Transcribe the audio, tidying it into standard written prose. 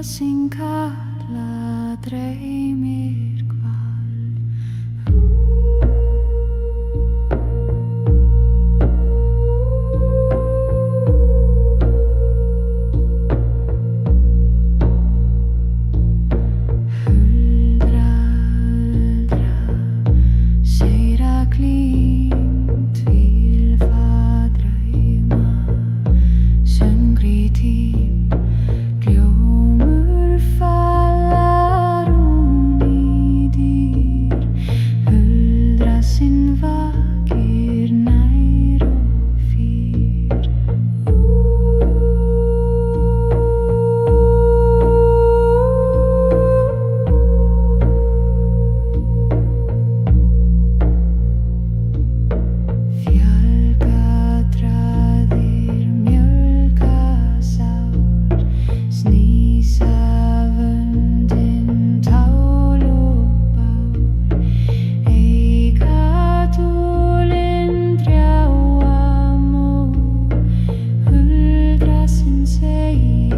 sem kalla dreymir hval. Huldra, huldra, seyra glímt, vilfa drauma, söngri tím, gljómur fallar í dýr, huldra sinn vakir nær og fyrr. Fjölgadraðir mjölka sár, snýsa vöndin tál og bár, eiga túlin trjá á mór, huldra sinn segir